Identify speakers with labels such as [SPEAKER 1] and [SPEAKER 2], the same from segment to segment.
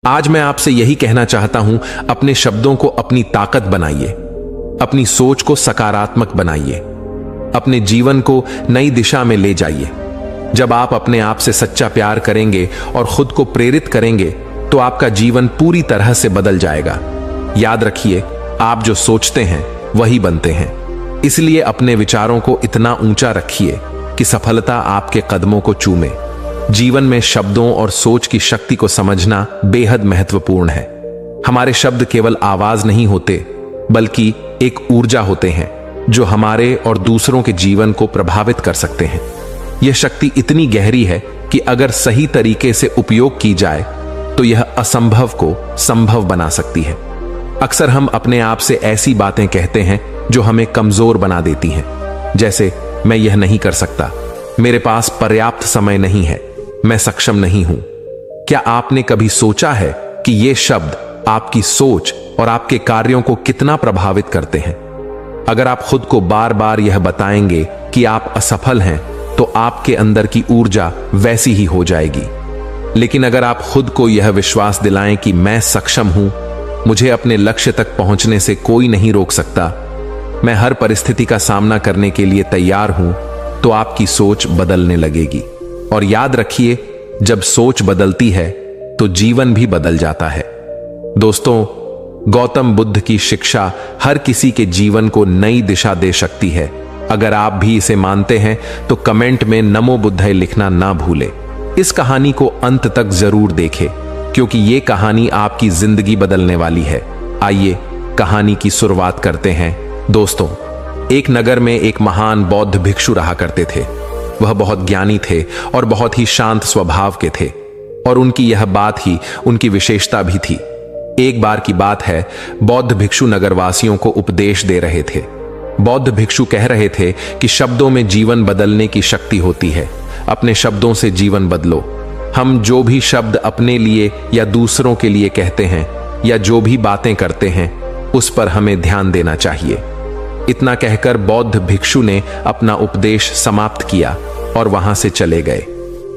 [SPEAKER 1] आज मैं आपसे यही कहना चाहता हूं, अपने शब्दों को अपनी ताकत बनाइए, अपनी सोच को सकारात्मक बनाइए, अपने जीवन को नई दिशा में ले जाइए। जब आप अपने आप से सच्चा प्यार करेंगे और खुद को प्रेरित करेंगे तो आपका जीवन पूरी तरह से बदल जाएगा। याद रखिए, आप जो सोचते हैं वही बनते हैं। इसलिए अपने विचारों को इतना ऊंचा रखिए कि सफलता आपके कदमों को चूमे। जीवन में शब्दों और सोच की शक्ति को समझना बेहद महत्वपूर्ण है। हमारे शब्द केवल आवाज नहीं होते, बल्कि एक ऊर्जा होते हैं जो हमारे और दूसरों के जीवन को प्रभावित कर सकते हैं। यह शक्ति इतनी गहरी है कि अगर सही तरीके से उपयोग की जाए तो यह असंभव को संभव बना सकती है। अक्सर हम अपने आप से ऐसी बातें कहते हैं जो हमें कमजोर बना देती हैं, जैसे मैं यह नहीं कर सकता, मेरे पास पर्याप्त समय नहीं है, मैं सक्षम नहीं हूं। क्या आपने कभी सोचा है कि ये शब्द आपकी सोच और आपके कार्यों को कितना प्रभावित करते हैं? अगर आप खुद को बार बार यह बताएंगे कि आप असफल हैं, तो आपके अंदर की ऊर्जा वैसी ही हो जाएगी। लेकिन अगर आप खुद को यह विश्वास दिलाएं कि मैं सक्षम हूं, मुझे अपने लक्ष्य तक पहुंचने से कोई नहीं रोक सकता, मैं हर परिस्थिति का सामना करने के लिए तैयार हूं, तो आपकी सोच बदलने लगेगी। और याद रखिए, जब सोच बदलती है तो जीवन भी बदल जाता है। दोस्तों, गौतम बुद्ध की शिक्षा हर किसी के जीवन को नई दिशा दे सकती है। अगर आप भी इसे मानते हैं तो कमेंट में नमो बुद्धाय लिखना ना भूलें। इस कहानी को अंत तक जरूर देखें, क्योंकि ये कहानी आपकी जिंदगी बदलने वाली है। आइए कहानी की शुरुआत करते हैं। दोस्तों, एक नगर में एक महान बौद्ध भिक्षु रहा करते थे। वह बहुत ज्ञानी थे और बहुत ही शांत स्वभाव के थे, और उनकी यह बात ही उनकी विशेषता भी थी। एक बार की बात है, बौद्ध भिक्षु नगरवासियों को उपदेश दे रहे थे। बौद्ध भिक्षु कह रहे थे कि शब्दों में जीवन बदलने की शक्ति होती है। अपने शब्दों से जीवन बदलो। हम जो भी शब्द अपने लिए या दूसरों के लिए कहते हैं, या जो भी बातें करते हैं, उस पर हमें ध्यान देना चाहिए। इतना कहकर बौद्ध भिक्षु ने अपना उपदेश समाप्त किया और वहां से चले गए।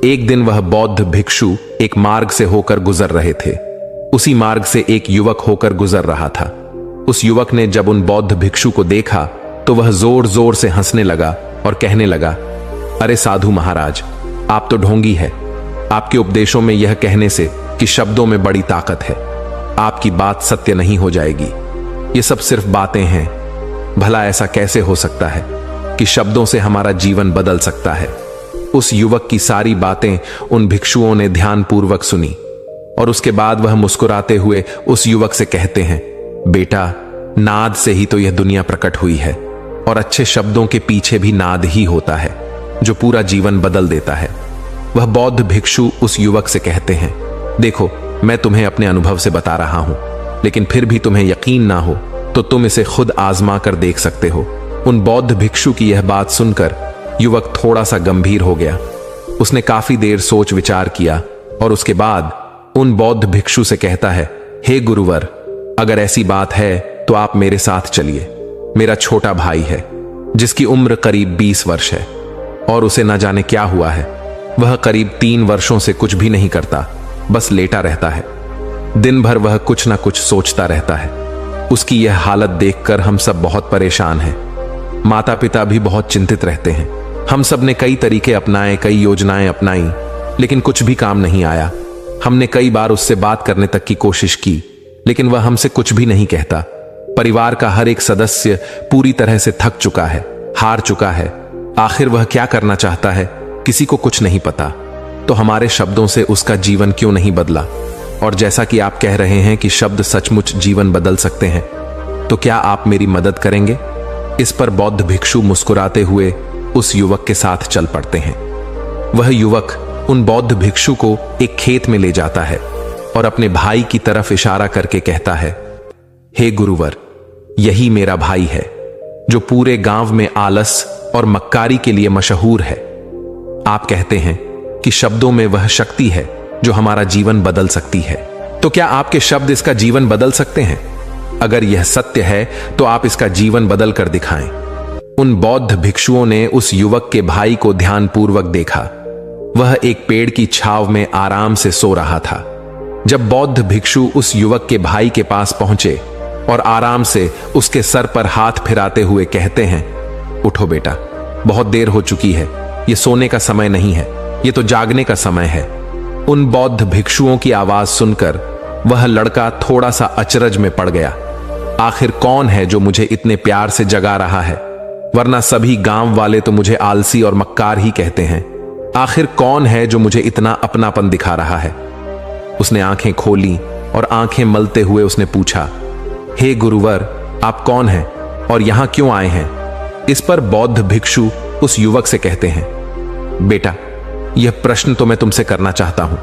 [SPEAKER 1] एक दिन वह बौद्ध भिक्षु एक मार्ग से होकर गुजर रहे थे। उसी मार्ग से एक युवक होकर गुजर रहा था। उस युवक ने जब उन बौद्ध भिक्षु को देखा तो वह जोर जोर से हंसने लगा और कहने लगा, अरे साधु महाराज, आप तो ढोंगी है। आपके उपदेशों में यह कहने से कि शब्दों में बड़ी ताकत है, आपकी बात सत्य नहीं हो जाएगी। ये सब सिर्फ बातें हैं। भला ऐसा कैसे हो सकता है कि शब्दों से हमारा जीवन बदल सकता है? उस युवक की सारी बातें उन भिक्षुओं ने ध्यानपूर्वक सुनी, और उसके बाद वह मुस्कुराते हुए उस युवक से कहते हैं, बेटा, नाद से ही तो यह दुनिया प्रकट हुई है, और अच्छे शब्दों के पीछे भी नाद ही होता है जो पूरा जीवन बदल देता है। वह बौद्ध भिक्षु उस युवक से कहते हैं, देखो, मैं तुम्हें अपने अनुभव से बता रहा हूं, लेकिन फिर भी तुम्हें यकीन ना हो तो तुम इसे खुद आजमा कर देख सकते हो। उन बौद्ध भिक्षु की यह बात सुनकर युवक थोड़ा सा गंभीर हो गया। उसने काफी देर सोच विचार किया और उसके बाद उन बौद्ध भिक्षु से कहता है, हे गुरुवर, अगर ऐसी बात है तो आप मेरे साथ चलिए। मेरा छोटा भाई है जिसकी उम्र करीब 20 वर्ष है, और उसे न जाने क्या हुआ है। वह करीब 3 वर्षों से कुछ भी नहीं करता, बस लेटा रहता है। दिन भर वह कुछ ना कुछ सोचता रहता है। उसकी यह हालत देखकर हम सब बहुत परेशान हैं। माता पिता भी बहुत चिंतित रहते हैं। हम सब ने कई तरीके अपनाए, कई योजनाएं अपनाई, लेकिन कुछ भी काम नहीं आया। हमने कई बार उससे बात करने तक की कोशिश की, लेकिन वह हमसे कुछ भी नहीं कहता। परिवार का हर एक सदस्य पूरी तरह से थक चुका है, हार चुका है। आखिर वह क्या करना चाहता है, किसी को कुछ नहीं पता। तो हमारे शब्दों से उसका जीवन क्यों नहीं बदला? और जैसा कि आप कह रहे हैं कि शब्द सचमुच जीवन बदल सकते हैं, तो क्या आप मेरी मदद करेंगे? इस पर बौद्ध भिक्षु मुस्कुराते हुए उस युवक के साथ चल पड़ते हैं। वह युवक उन बौद्ध भिक्षु को एक खेत में ले जाता है और अपने भाई की तरफ इशारा करके कहता है, हे गुरुवर, यही मेरा भाई है जो पूरे गांव में आलस और मक्कारी के लिए मशहूर है। आप कहते हैं कि शब्दों में वह शक्ति है जो हमारा जीवन बदल सकती है। तो क्या आपके शब्द इसका जीवन बदल सकते हैं? अगर यह सत्य है तो आप इसका जीवन बदल कर दिखाएं। उन बौद्ध भिक्षुओं ने उस युवक के भाई को ध्यानपूर्वक देखा। वह एक पेड़ की छांव में आराम से सो रहा था। जब बौद्ध भिक्षु उस युवक के भाई के पास पहुंचे और आराम से उसके सर पर हाथ फिराते हुए कहते हैं, उठो बेटा, बहुत देर हो चुकी है, ये सोने का समय नहीं है, ये तो जागने का समय है। उन बौद्ध भिक्षुओं की आवाज सुनकर वह लड़का थोड़ा सा अचरज में पड़ गया। आखिर कौन है जो मुझे इतने प्यार से जगा रहा है, वरना सभी गांव वाले तो मुझे आलसी और मक्कार ही कहते हैं। आखिर कौन है जो मुझे इतना अपनापन दिखा रहा है। उसने आंखें खोली और आंखें मलते हुए उसने पूछा, हे गुरुवर, आप कौन हैं और यहां क्यों आए हैं? इस पर बौद्ध भिक्षु उस युवक से कहते हैं, बेटा, यह प्रश्न तो मैं तुमसे करना चाहता हूं।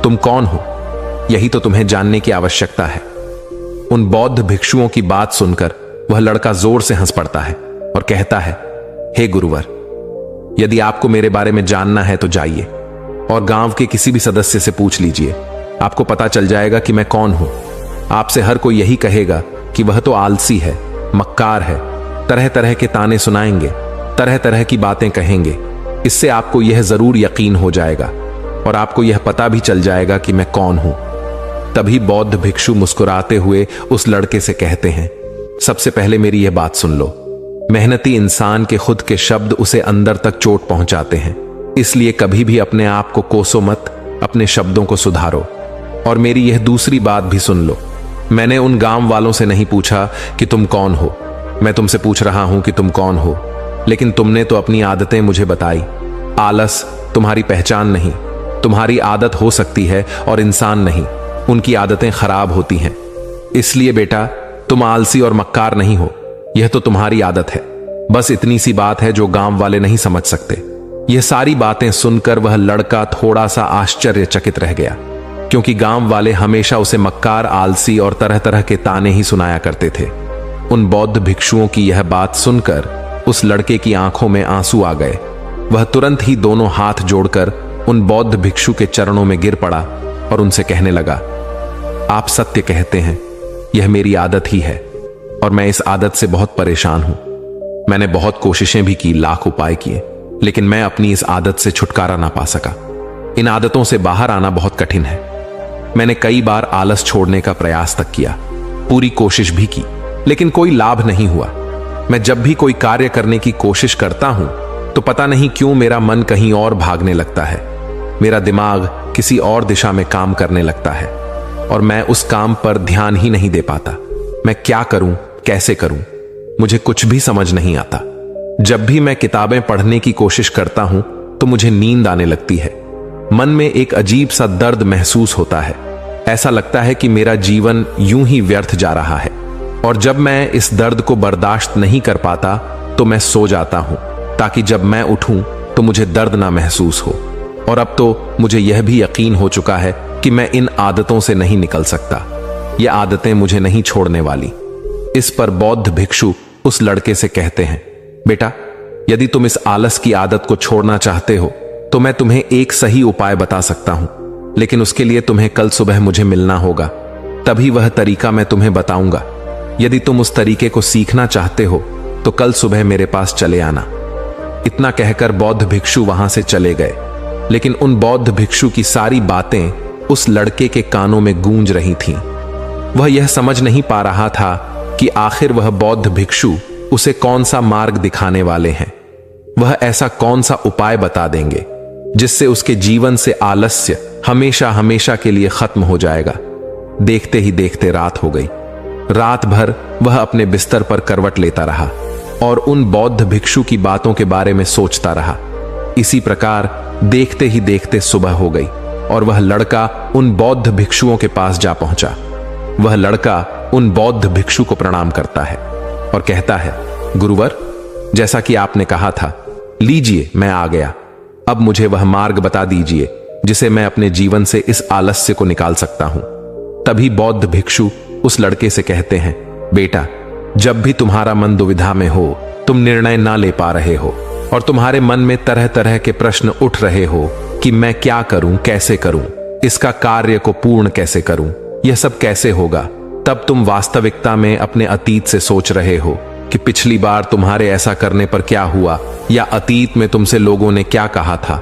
[SPEAKER 1] तुम कौन हो, यही तो तुम्हें जानने की आवश्यकता है। उन बौद्ध भिक्षुओं की बात सुनकर वह लड़का जोर से हंस पड़ता है और कहता है, हे गुरुवर, यदि आपको मेरे बारे में जानना है तो जाइए और गांव के किसी भी सदस्य से पूछ लीजिए, आपको पता चल जाएगा कि मैं कौन हूं। आपसे हर कोई यही कहेगा कि वह तो आलसी है, मक्कार है, तरह तरह के ताने सुनाएंगे, तरह तरह की बातें कहेंगे। इससे आपको यह जरूर यकीन हो जाएगा और आपको यह पता भी चल जाएगा कि मैं कौन हूं। तभी बौद्ध भिक्षु मुस्कुराते हुए उस लड़के से कहते हैं, सबसे पहले मेरी यह बात सुन लो। मेहनती इंसान के खुद के शब्द उसे अंदर तक चोट पहुंचाते हैं, इसलिए कभी भी अपने आप को कोसो मत, अपने शब्दों को सुधारो। और मेरी यह दूसरी बात भी सुन लो, मैंने उन गांव वालों से नहीं पूछा कि तुम कौन हो, मैं तुमसे पूछ रहा हूं कि तुम कौन हो, लेकिन तुमने तो अपनी आदतें मुझे बताई। आलस तुम्हारी पहचान नहीं, तुम्हारी आदत हो सकती है और इंसान नहीं, उनकी आदतें खराब होती हैं। इसलिए बेटा, तुम आलसी और मक्कार नहीं हो, यह तो तुम्हारी आदत है। बस इतनी सी बात है जो गांव वाले नहीं समझ सकते। यह सारी बातें सुनकर वह लड़का थोड़ा सा आश्चर्यचकित रह गया, क्योंकि गांव वाले हमेशा उसे मक्कार, आलसी और तरह तरह के ताने ही सुनाया करते थे। उन बौद्ध भिक्षुओं की यह बात सुनकर उस लड़के की आंखों में आंसू आ गए। वह तुरंत ही दोनों हाथ जोड़कर उन बौद्ध भिक्षु के चरणों में गिर पड़ा और उनसे कहने लगा, आप सत्य कहते हैं, यह मेरी आदत ही है और मैं इस आदत से बहुत परेशान हूं। मैंने बहुत कोशिशें भी की, लाख उपाय किए, लेकिन मैं अपनी इस आदत से छुटकारा ना पा सका। इन आदतों से बाहर आना बहुत कठिन है। मैंने कई बार आलस छोड़ने का प्रयास तक किया, पूरी कोशिश भी की, लेकिन कोई लाभ नहीं हुआ। मैं जब भी कोई कार्य करने की कोशिश करता हूं तो पता नहीं क्यों मेरा मन कहीं और भागने लगता है, मेरा दिमाग किसी और दिशा में काम करने लगता है और मैं उस काम पर ध्यान ही नहीं दे पाता। मैं क्या करूं, कैसे करूं, मुझे कुछ भी समझ नहीं आता। जब भी मैं किताबें पढ़ने की कोशिश करता हूं तो मुझे नींद आने लगती है। मन में एक अजीब सा दर्द महसूस होता है, ऐसा लगता है कि मेरा जीवन यूं ही व्यर्थ जा रहा है। और जब मैं इस दर्द को बर्दाश्त नहीं कर पाता तो मैं सो जाता हूं, ताकि जब मैं उठूं तो मुझे दर्द ना महसूस हो। और अब तो मुझे यह भी यकीन हो चुका है कि मैं इन आदतों से नहीं निकल सकता, ये आदतें मुझे नहीं छोड़ने वाली। इस पर बौद्ध भिक्षु उस लड़के से कहते हैं, बेटा, यदि तुम इस आलस की आदत को छोड़ना चाहते हो तो मैं तुम्हें एक सही उपाय बता सकता हूं, लेकिन उसके लिए तुम्हें कल सुबह मुझे मिलना होगा, तभी वह तरीका मैं तुम्हें बताऊंगा। यदि तुम उस तरीके को सीखना चाहते हो तो कल सुबह मेरे पास चले आना। इतना कहकर बौद्ध भिक्षु वहां से चले गए, लेकिन उन बौद्ध भिक्षु की सारी बातें उस लड़के के कानों में गूंज रही थीं। वह यह समझ नहीं पा रहा था कि आखिर वह बौद्ध भिक्षु उसे कौन सा मार्ग दिखाने वाले हैं। वह ऐसा कौन सा उपाय बता देंगे जिससे उसके जीवन से आलस्य हमेशा हमेशा के लिए खत्म हो जाएगा। देखते ही देखते रात हो गई। रात भर वह अपने बिस्तर पर करवट लेता रहा और उन बौद्ध भिक्षु की बातों के बारे में सोचता रहा। इसी प्रकार देखते ही देखते सुबह हो गई और वह लड़का उन बौद्ध भिक्षुओं के पास जा पहुंचा। वह लड़का उन बौद्ध भिक्षु को प्रणाम करता है और कहता है, गुरुवर, जैसा कि आपने कहा था, लीजिए मैं आ गया। अब मुझे वह मार्ग बता दीजिए जिसे मैं अपने जीवन से इस आलस्य को निकाल सकता हूं। तभी बौद्ध भिक्षु उस लड़के से कहते हैं, बेटा, जब भी तुम्हारा मन दुविधा में हो, तुम निर्णय ना ले पा रहे हो और तुम्हारे मन में तरह तरह के प्रश्न उठ रहे हो कि मैं क्या करूं, कैसे करूं, इसका कार्य को पूर्ण कैसे करूं, यह सब कैसे होगा, तब तुम वास्तविकता में अपने अतीत से सोच रहे हो कि पिछली बार तुम्हारे ऐसा करने पर क्या हुआ या अतीत में तुमसे लोगों ने क्या कहा था।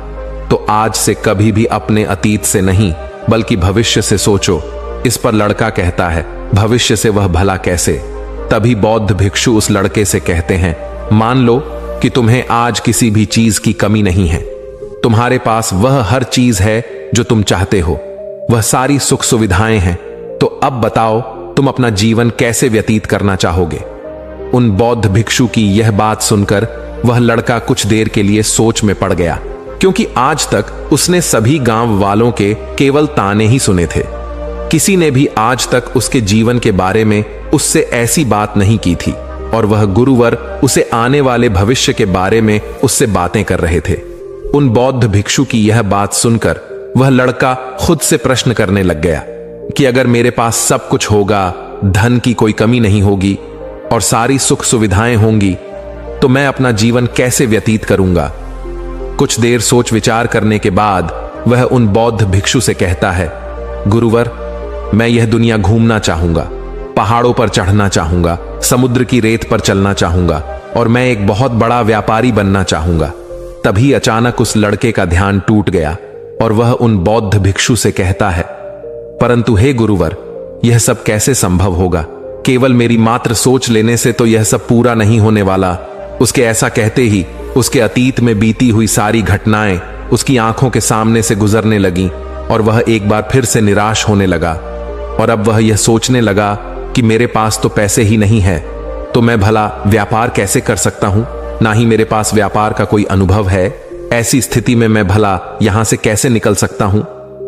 [SPEAKER 1] तो आज से कभी भी अपने अतीत से नहीं बल्कि भविष्य से सोचो। इस पर लड़का कहता है, भविष्य से वह भला कैसे? तभी बौद्ध भिक्षु उस लड़के से कहते हैं, मान लो कि तुम्हें आज किसी भी चीज की कमी नहीं है। तुम्हारे पास वह हर चीज है जो तुम चाहते हो, वह सारी सुख सुविधाएं हैं। तो अब बताओ तुम अपना जीवन कैसे व्यतीत करना चाहोगे? उन बौद्ध भिक्षु की यह बात सुनकर वह लड़का कुछ देर के लिए सोच में पड़ गया, क्योंकि आज तक उसने सभी गांव वालों के केवल ताने ही सुने थे। किसी ने भी आज तक उसके जीवन के बारे में उससे ऐसी बात नहीं की थी, और वह गुरुवर उसे आने वाले भविष्य के बारे में उससे बातें कर रहे थे। उन बौद्ध भिक्षु की यह बात सुनकर वह लड़का खुद से प्रश्न करने लग गया कि अगर मेरे पास सब कुछ होगा, धन की कोई कमी नहीं होगी और सारी सुख सुविधाएं होंगी, तो मैं अपना जीवन कैसे व्यतीत करूंगा? कुछ देर सोच विचार करने के बाद वह उन बौद्ध भिक्षु से कहता है, गुरुवर, मैं यह दुनिया घूमना चाहूंगा, पहाड़ों पर चढ़ना चाहूंगा, समुद्र की रेत पर चलना चाहूंगा और मैं एक बहुत बड़ा व्यापारी बनना चाहूंगा। तभी अचानक उस लड़के का ध्यान टूट गया और वह उन बौद्ध भिक्षु से कहता है, परंतु हे गुरुवर, यह सब कैसे संभव होगा? केवल मेरी मात्र सोच लेने से तो यह सब पूरा नहीं होने वाला। उसके ऐसा कहते ही उसके अतीत में बीती हुई सारी घटनाएं उसकी आंखों के सामने से गुजरने लगीं और वह एक बार फिर से निराश होने लगा। और अब वह यह सोचने लगा कि मेरे पास तो पैसे ही नहीं है, तो मैं भला व्यापार कैसे कर सकता हूं? ना ही मेरे पास व्यापार का कोई अनुभव है। ऐसी स्थिति में मैं भला यहां से कैसे निकल सकता हूं?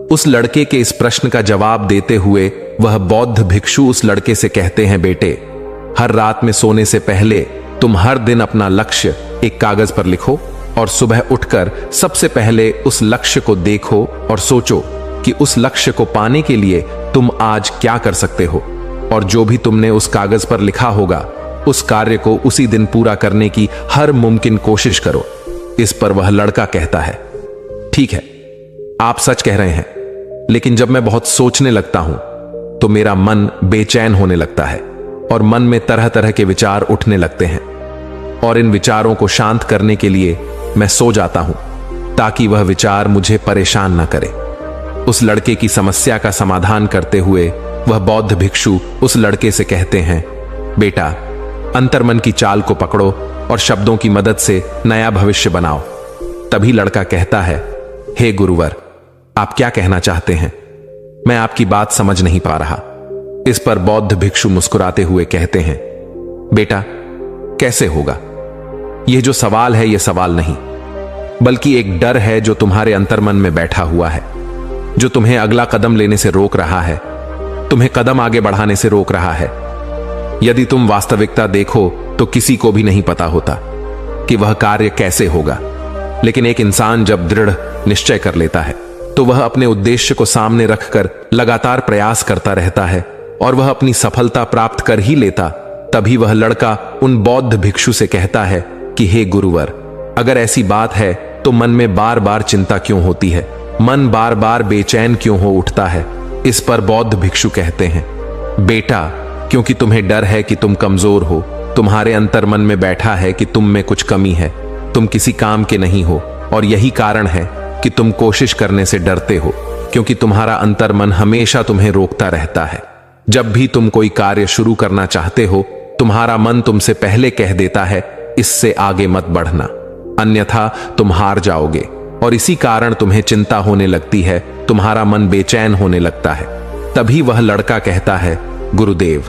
[SPEAKER 1] उस लड़के के इस प्रश्न का जवाब देते हुए वह बौद्ध भिक्षु उस लड़के से कहते हैं, बेटे, हर रात में सोने से पहले तुम हर दिन अपना लक्ष्य एक कागज पर लिखो और सुबह उठकर सबसे पहले उस लक्ष्य को देखो और सोचो कि उस लक्ष्य को पाने के लिए तुम आज क्या कर सकते हो, और जो भी तुमने उस कागज पर लिखा होगा उस कार्य को उसी दिन पूरा करने की हर मुमकिन कोशिश करो। इस पर वह लड़का कहता है, ठीक है, आप सच कह रहे हैं, लेकिन जब मैं बहुत सोचने लगता हूं तो मेरा मन बेचैन होने लगता है और मन में तरह तरह के विचार उठने लगते हैं, और इन विचारों को शांत करने के लिए मैं सो जाता हूं ताकि वह विचार मुझे परेशान न करे। उस लड़के की समस्या का समाधान करते हुए वह बौद्ध भिक्षु उस लड़के से कहते हैं, बेटा, अंतर्मन की चाल को पकड़ो और शब्दों की मदद से नया भविष्य बनाओ। तभी लड़का कहता है, हे गुरुवर, आप क्या कहना चाहते हैं? मैं आपकी बात समझ नहीं पा रहा। इस पर बौद्ध भिक्षु मुस्कुराते हुए कहते हैं, बेटा, कैसे होगा? यह जो सवाल है, यह सवाल नहीं, बल्कि एक डर है जो तुम्हारे अंतर्मन में बैठा हुआ है, जो तुम्हें अगला कदम लेने से रोक रहा है, तुम्हें कदम आगे बढ़ाने से रोक रहा है। यदि तुम वास्तविकता देखो तो किसी को भी नहीं पता होता कि वह कार्य कैसे होगा, लेकिन एक इंसान जब दृढ़ निश्चय कर लेता है तो वह अपने उद्देश्य को सामने रखकर लगातार प्रयास करता रहता है और वह अपनी सफलता प्राप्त कर ही लेता। तभी वह लड़का उन बौद्ध भिक्षु से कहता है कि हे गुरुवर, अगर ऐसी बात है तो मन में बार बार चिंता क्यों होती है? मन बार बार बेचैन क्यों हो उठता है? इस पर बौद्ध भिक्षु कहते हैं, बेटा, क्योंकि तुम्हें डर है कि तुम कमजोर हो। तुम्हारे अंतर्मन में बैठा है कि तुम में कुछ कमी है, तुम किसी काम के नहीं हो, और यही कारण है कि तुम कोशिश करने से डरते हो, क्योंकि तुम्हारा अंतर्मन हमेशा तुम्हें रोकता रहता है। जब भी तुम कोई कार्य शुरू करना चाहते हो, तुम्हारा मन तुमसे पहले कह देता है, इससे आगे मत बढ़ना, अन्यथा तुम हार जाओगे, और इसी कारण तुम्हें चिंता होने लगती है, तुम्हारा मन बेचैन होने लगता है। तभी वह लड़का कहता है, गुरुदेव,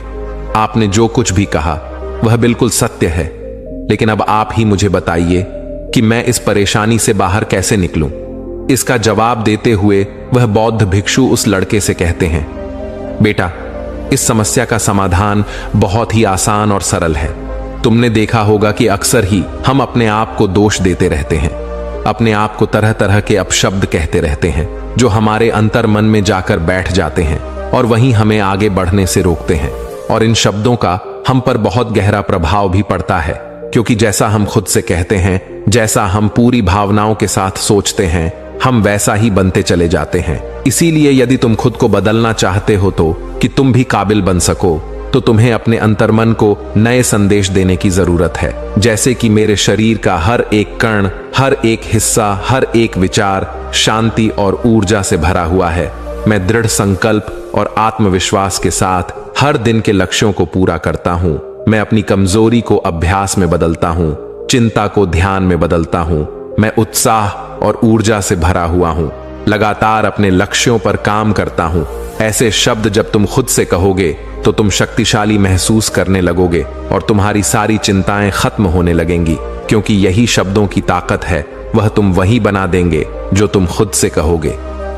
[SPEAKER 1] आपने जो कुछ भी कहा वह बिल्कुल सत्य है, लेकिन अब आप ही मुझे बताइए कि मैं इस परेशानी से बाहर कैसे निकलूं। इसका जवाब देते हुए वह बौद्ध भिक्षु उस लड़के से कहते हैं, बेटा, इस समस्या का समाधान बहुत ही आसान और सरल है। तुमने देखा होगा कि अक्सर ही हम अपने आप को दोष देते रहते हैं, अपने आप को तरह तरह के अपशब्द कहते रहते हैं, जो हमारे अंतर्मन में जाकर बैठ जाते हैं और वहीं हमें आगे बढ़ने से रोकते हैं। और इन शब्दों का हम पर बहुत गहरा प्रभाव भी पड़ता है, क्योंकि जैसा हम खुद से कहते हैं, जैसा हम पूरी भावनाओं के साथ सोचते हैं, हम वैसा ही बनते चले जाते हैं। इसीलिए यदि तुम खुद को बदलना चाहते हो तो कि तुम भी काबिल बन सको, तो तुम्हें अपने अंतर्मन को नए संदेश देने की जरूरत है। जैसे कि मेरे शरीर का हर एक कण, हर एक हिस्सा, हर एक विचार शांति और ऊर्जा से भरा हुआ है, मैं दृढ़ संकल्प और आत्मविश्वास के साथ हर दिन के लक्ष्यों को पूरा करता हूं। मैं अपनी कमजोरी को अभ्यास में बदलता हूं, चिंता को ध्यान में बदलता हूं। मैं उत्साह और ऊर्जा से भरा हुआ हूं, लगातार अपने लक्ष्यों पर काम करता हूं। ऐसे शब्द जब तुम खुद से कहोगे तो तुम शक्तिशाली महसूस करने लगोगे और तुम्हारी सारी चिंताएं खत्म होने लगेंगी, क्योंकि यही शब्दों की ताकत है। वह तुम वही बना देंगे जो तुम खुद से कहोगे।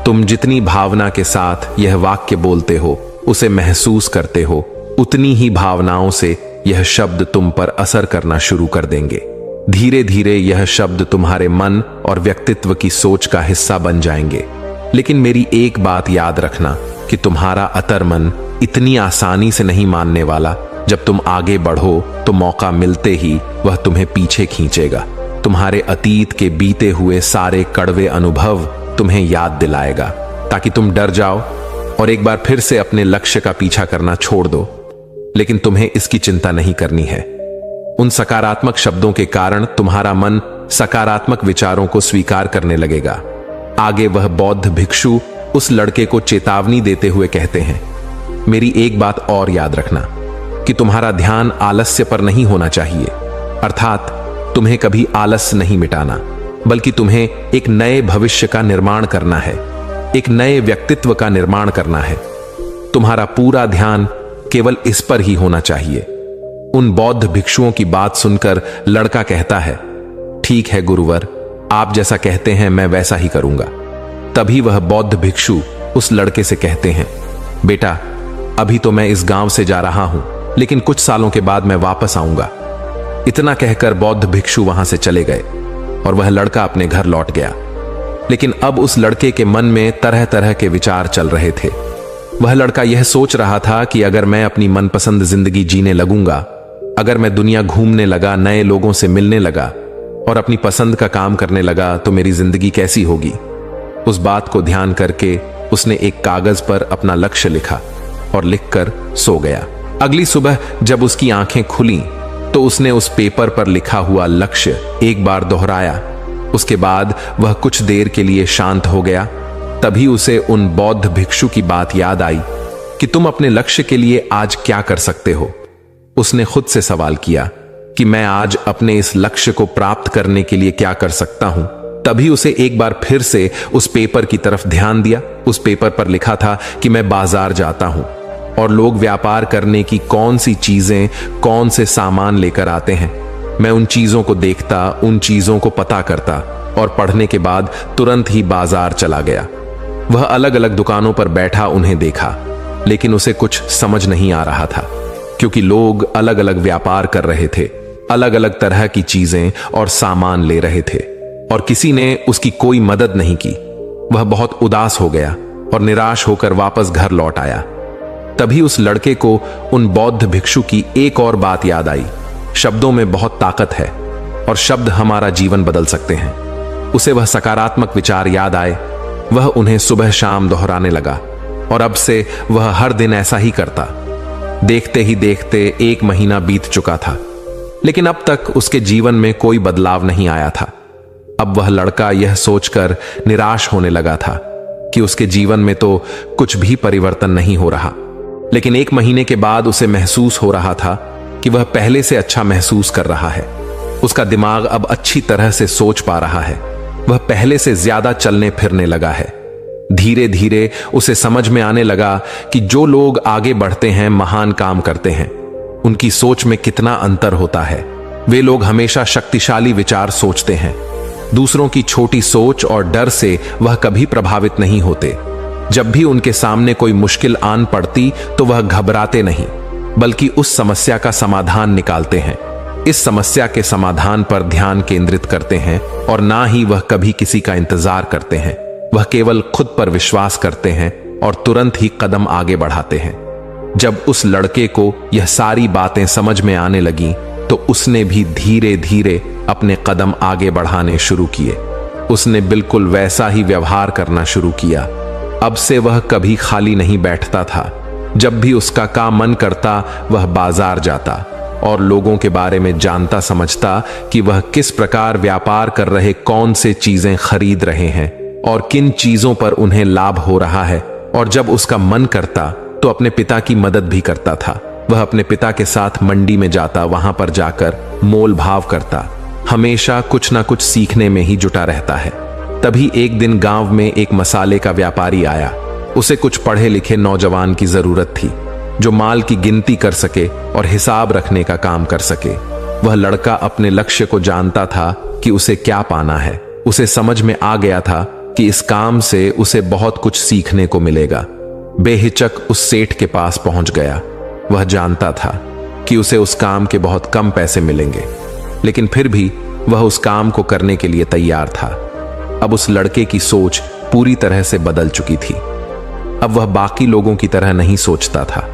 [SPEAKER 1] तुम जितनी भावना के साथ यह वाक्य बोलते हो, उसे महसूस करते हो, उतनी ही भावनाओं से यह शब्द तुम पर असर करना शुरू कर देंगे। धीरे धीरे यह शब्द तुम्हारे मन और व्यक्तित्व की सोच का हिस्सा बन जाएंगे। लेकिन मेरी एक बात याद रखना कि तुम्हारा अतर्मन इतनी आसानी से नहीं मानने वाला। जब तुम आगे बढ़ो तो मौका मिलते ही वह तुम्हें पीछे खींचेगा। तुम्हारे अतीत के बीते हुए सारे कड़वे अनुभव तुम्हें याद दिलाएगा, ताकि तुम डर जाओ और एक बार फिर से अपने लक्ष्य का पीछा करना छोड़ दो। लेकिन तुम्हें इसकी चिंता नहीं करनी है। उन सकारात्मक शब्दों के कारण तुम्हारा मन सकारात्मक विचारों को स्वीकार करने लगेगा। आगे वह बौद्ध भिक्षु उस लड़के को चेतावनी देते हुए कहते हैं, मेरी एक बात और याद रखना कि तुम्हारा ध्यान आलस्य पर नहीं होना चाहिए। अर्थात तुम्हें कभी आलस्य नहीं मिटाना, बल्कि तुम्हें एक नए भविष्य का निर्माण करना है, एक नए व्यक्तित्व का निर्माण करना है। तुम्हारा पूरा ध्यान केवल इस पर ही होना चाहिए। उन बौद्ध भिक्षुओं की बात सुनकर लड़का कहता है, ठीक है गुरुवर, आप जैसा कहते हैं मैं वैसा ही करूंगा। तभी वह बौद्ध भिक्षु उस लड़के से कहते हैं, बेटा अभी तो मैं इस गांव से जा रहा हूं, लेकिन कुछ सालों के बाद मैं वापस आऊंगा। इतना कहकर बौद्ध भिक्षु वहां से चले गए और वह लड़का अपने घर लौट गया। लेकिन अब उस लड़के के मन में तरह तरह के विचार चल रहे थे। वह लड़का यह सोच रहा था कि अगर मैं अपनी मनपसंद जिंदगी जीने लगूंगा, अगर मैं दुनिया घूमने लगा, नए लोगों से मिलने लगा और अपनी पसंद का काम करने लगा, तो मेरी जिंदगी कैसी होगी। उस बात को ध्यान करके उसने एक कागज पर अपना लक्ष्य लिखा और लिखकर सो गया। अगली सुबह जब उसकी आंखें खुली तो उसने उस पेपर पर लिखा हुआ लक्ष्य एक बार दोहराया। उसके बाद वह कुछ देर के लिए शांत हो गया। तभी उसे उन बौद्ध भिक्षु की बात याद आई कि तुम अपने लक्ष्य के लिए आज क्या कर सकते हो। उसने खुद से सवाल किया कि मैं आज अपने इस लक्ष्य को प्राप्त करने के लिए क्या कर सकता हूं। तभी उसे एक बार फिर से उस पेपर की तरफ ध्यान दिया। उस पेपर पर लिखा था कि मैं बाजार जाता हूं और लोग व्यापार करने की कौन सी चीजें, कौन से सामान लेकर आते हैं। मैं उन चीजों को देखता, उन चीजों को पता करता और पढ़ने के बाद तुरंत ही बाजार चला गया। वह अलग अलग दुकानों पर बैठा उन्हें देखा, लेकिन उसे कुछ समझ नहीं आ रहा था, क्योंकि लोग अलग अलग व्यापार कर रहे थे, अलग अलग तरह की चीजें और सामान ले रहे थे और किसी ने उसकी कोई मदद नहीं की। वह बहुत उदास हो गया और निराश होकर वापस घर लौट आया। तभी उस लड़के को उन बौद्ध भिक्षु की एक और बात याद आई। शब्दों में बहुत ताकत है और शब्द हमारा जीवन बदल सकते हैं। उसे वह सकारात्मक विचार याद आए। वह उन्हें सुबह शाम दोहराने लगा और अब से वह हर दिन ऐसा ही करता। देखते ही देखते 1 महीना बीत चुका था, लेकिन अब तक उसके जीवन में कोई बदलाव नहीं आया था। अब वह लड़का यह सोचकर निराश होने लगा था कि उसके जीवन में तो कुछ भी परिवर्तन नहीं हो रहा। लेकिन 1 महीने के बाद उसे महसूस हो रहा था कि वह पहले से अच्छा महसूस कर रहा है। उसका दिमाग अब अच्छी तरह से सोच पा रहा है। वह पहले से ज्यादा चलने फिरने लगा है। धीरे धीरे उसे समझ में आने लगा कि जो लोग आगे बढ़ते हैं, महान काम करते हैं, उनकी सोच में कितना अंतर होता है। वे लोग हमेशा शक्तिशाली विचार सोचते हैं। दूसरों की छोटी सोच और डर से वह कभी प्रभावित नहीं होते। जब भी उनके सामने कोई मुश्किल आन पड़ती तो वह घबराते नहीं, बल्कि उस समस्या का समाधान निकालते हैं। इस समस्या के समाधान पर ध्यान केंद्रित करते हैं और ना ही वह कभी किसी का इंतजार करते हैं। वह केवल खुद पर विश्वास करते हैं और तुरंत ही कदम आगे बढ़ाते हैं। जब उस लड़के को यह सारी बातें समझ में आने लगीं, तो उसने भी धीरे धीरे अपने कदम आगे बढ़ाने शुरू किए। उसने बिल्कुल वैसा ही व्यवहार करना शुरू किया। अब से वह कभी खाली नहीं बैठता था। जब भी उसका काम मन करता, वह बाजार जाता और लोगों के बारे में जानता समझता कि वह किस प्रकार व्यापार कर रहे, कौन से चीजें खरीद रहे हैं और किन चीजों पर उन्हें लाभ हो रहा है और जब उसका मन करता तो अपने पिता की मदद भी करता था। वह अपने पिता के साथ मंडी में जाता, वहां पर जाकर मोल भाव करता, हमेशा कुछ ना कुछ सीखने में ही जुटा रहता है। तभी एक दिन गांव में एक मसाले का व्यापारी आया। उसे कुछ पढ़े लिखे नौजवान की जरूरत थी जो माल की गिनती कर सके और हिसाब रखने का काम कर सके। वह लड़का अपने लक्ष्य को जानता था कि उसे क्या पाना है। उसे समझ में आ गया था कि इस काम से उसे बहुत कुछ सीखने को मिलेगा। बेहिचक उस सेठ के पास पहुंच गया। वह जानता था कि उसे उस काम के बहुत कम पैसे मिलेंगे, लेकिन फिर भी वह उस काम को करने के लिए तैयार था। अब उस लड़के की सोच पूरी तरह से बदल चुकी थी। अब वह बाकी लोगों की तरह नहीं सोचता था,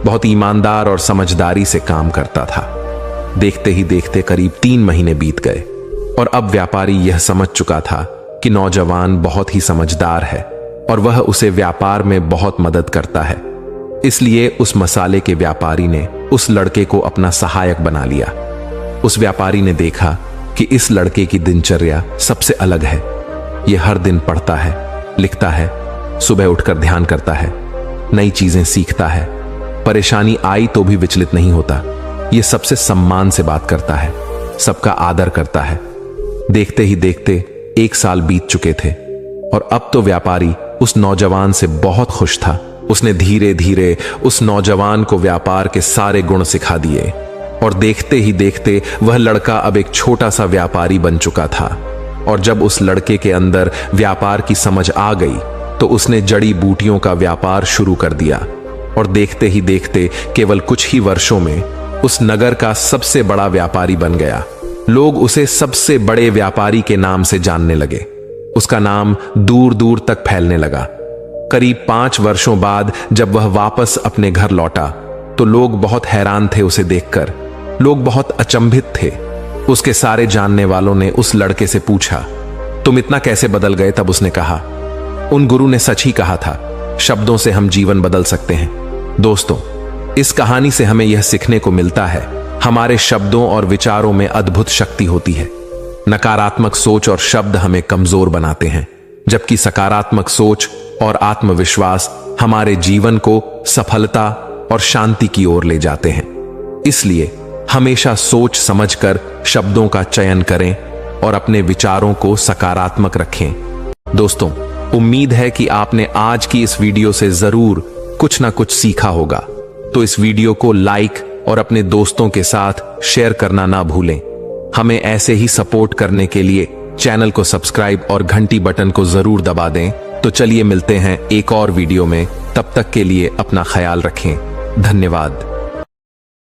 [SPEAKER 1] बहुत ईमानदार और समझदारी से काम करता था। देखते ही देखते करीब 3 महीने बीत गए और अब व्यापारी यह समझ चुका था कि नौजवान बहुत ही समझदार है और वह उसे व्यापार में बहुत मदद करता है। इसलिए उस मसाले के व्यापारी ने उस लड़के को अपना सहायक बना लिया। उस व्यापारी ने देखा कि इस लड़के की दिनचर्या सबसे अलग है। यह हर दिन पढ़ता है, लिखता है, सुबह उठकर ध्यान करता है, नई चीजें सीखता है, परेशानी आई तो भी विचलित नहीं होता। यह सबसे सम्मान से बात करता है, सबका आदर करता है। देखते ही देखते 1 साल बीत चुके थे और अब तो व्यापारी उस नौजवान से बहुत खुश था। उसने धीरे धीरे उस नौजवान को व्यापार के सारे गुण सिखा दिए और देखते ही देखते वह लड़का अब एक छोटा सा व्यापारी बन चुका था। और जब उस लड़के के अंदर व्यापार की समझ आ गई तो उसने जड़ी बूटियों का व्यापार शुरू कर दिया और देखते ही देखते केवल कुछ ही वर्षों में उस नगर का सबसे बड़ा व्यापारी बन गया। लोग उसे सबसे बड़े व्यापारी के नाम से जानने लगे। उसका नाम दूर दूर तक फैलने लगा। करीब 5 वर्षों बाद जब वह वापस अपने घर लौटा तो लोग बहुत हैरान थे उसे देखकर। लोग बहुत अचंभित थे। उसके सारे जानने वालों ने उस लड़के से पूछा, तुम इतना कैसे बदल गए? तब उसने कहा, उन गुरु ने सच ही कहा था, शब्दों से हम जीवन बदल सकते हैं। दोस्तों, इस कहानी से हमें यह सीखने को मिलता है, हमारे शब्दों और विचारों में अद्भुत शक्ति होती है। नकारात्मक सोच और शब्द हमें कमजोर बनाते हैं, जबकि सकारात्मक सोच और आत्मविश्वास हमारे जीवन को सफलता और शांति की ओर ले जाते हैं। इसलिए हमेशा सोच समझकर शब्दों का चयन करें और अपने विचारों को सकारात्मक रखें। दोस्तों, उम्मीद है कि आपने आज की इस वीडियो से जरूर कुछ ना कुछ सीखा होगा। तो इस वीडियो को लाइक और अपने दोस्तों के साथ शेयर करना ना भूलें। हमें ऐसे ही सपोर्ट करने के लिए चैनल को सब्सक्राइब और घंटी बटन को जरूर दबा दें। तो चलिए मिलते हैं एक और वीडियो में। तब तक के लिए अपना ख्याल रखें। धन्यवाद।